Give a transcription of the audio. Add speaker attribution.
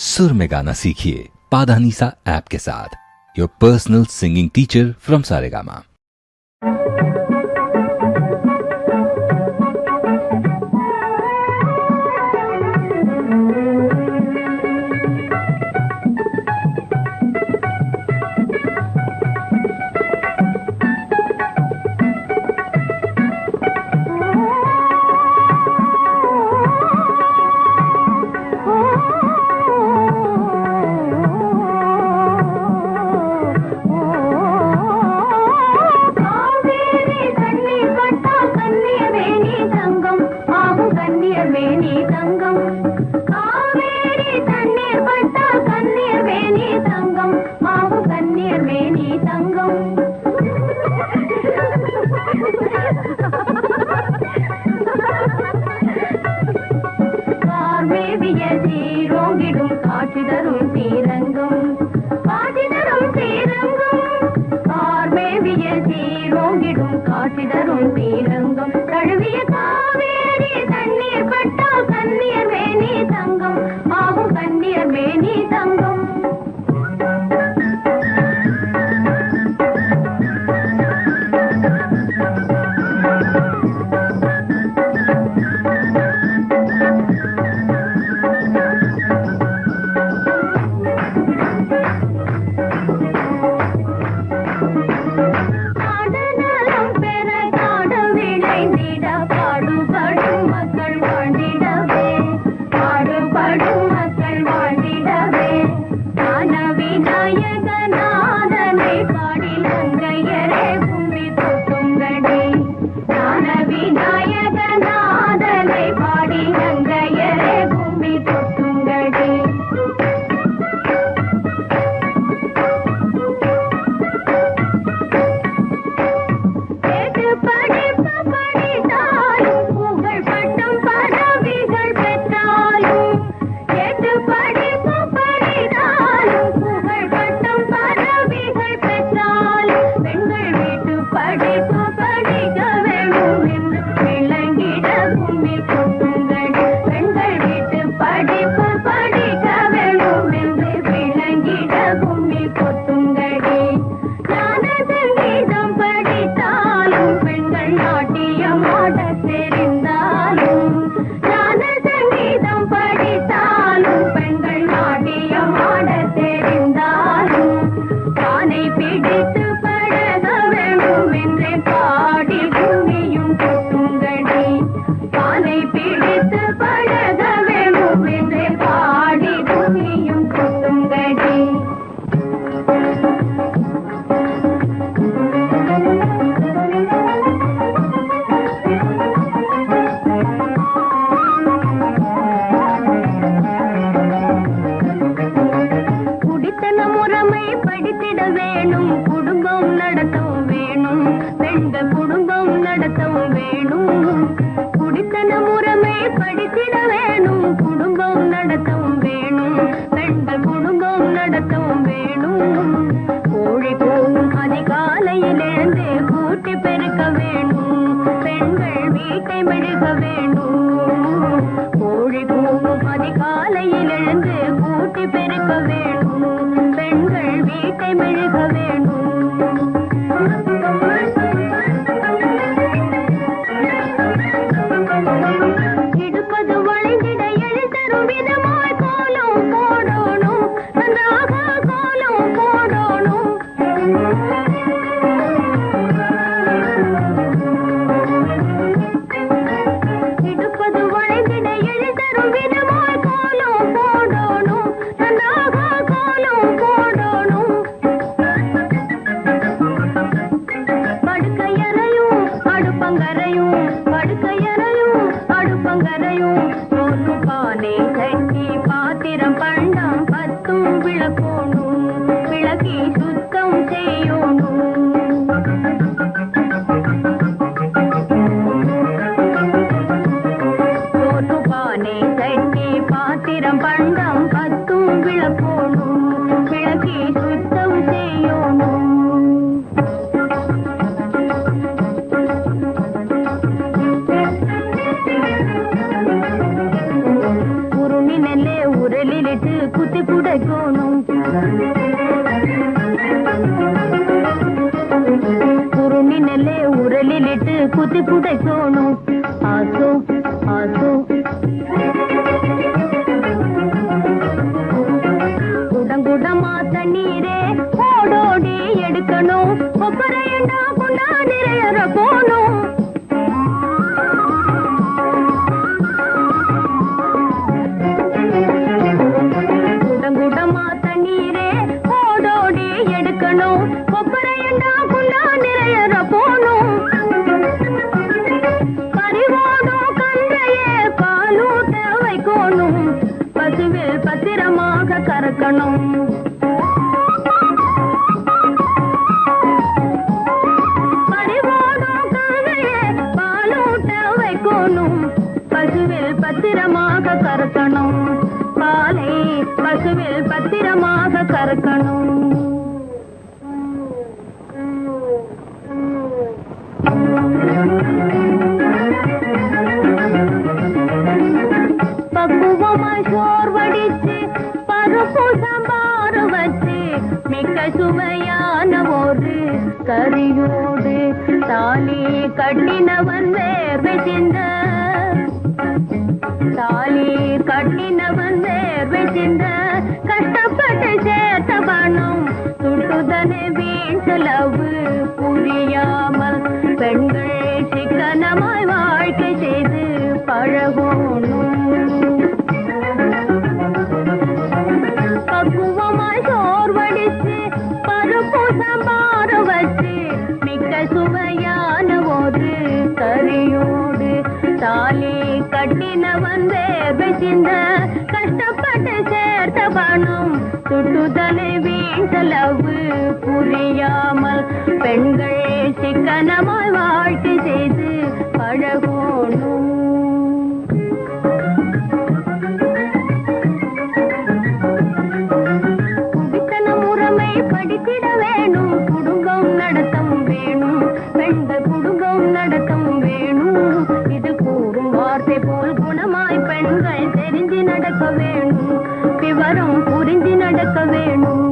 Speaker 1: सुर में गाना सीखिए पाधानीसा ऐप के साथ। Your personal singing teacher from Saregama.
Speaker 2: உரலிலிட்டு குத்தி புடைக்கணும். குருணி நெல்லே உரலிலிட்டு குத்தி புடைக்கணும். ஆசோ ஆசோ குடங்குடமா தண்ணீரே ஓடோடி எடுக்கணும். கொப்பரையண்டா குண்டா நிறையற போணும். குடங்குடமா தண்ணீரே ஓடோடி எடுக்கணும். கொப்பரையண்டா குண்டா நிறையற போணும். பறிவோடும் கன்றையே பாலூட்ட வைக்கணும். பசுவில் பத்திரமாக கறக்கணும். பறிவோடும் கன்றையே பாலூட்ட வைக்கணும். பசுவில் பத்திரமாக கறக்கணும். பாலை பசுவில் பத்திரமாக கறக்கணும். பக்குவமாய் சோர் வடிச்சு பருப்பு சாம்பார் வச்சு மிக்க சுவையான ஒரு கறியோடு தாலி கட்டினவன் வேர்வை சிந்த. தாலி கட்டினவன் வேர்வை சிந்த. கஷ்டப்பட்டு சேர்த்த பணம் துட்டுதனே வீண் செலவு புரியாமல் பெண்கள் சிக்கனமாய் வாழ்க்கை செய்து பழகணும். பக்குவமாய் சோர் வடிச்சு பருப்பு சாம்பார் வச்சு மிக்க சுவையான ஒரு கறியோடு தாலி கட்டினவன் வேர்வை சிந்த. கஷ்டப்பட்டு சேர்த்த பணம் துட்டுதலை வீண் செலவு புரியாமல் பெண்கள் சிக்கனமாய் வாழ்க்கை செய்து பழகணும். குடித்தன முறைமை படித்திட வேணும். குடும்பம் நடத்தவும் வேணும். பெண்கள் குடும்பம் நடத்தவும் வேணும். இது கூறும் வார்த்தை போல் குணமாய் பெண்கள் தெரிஞ்சு நடக்க வேணும். விவரம் புரிஞ்சு நடக்க வேணும்.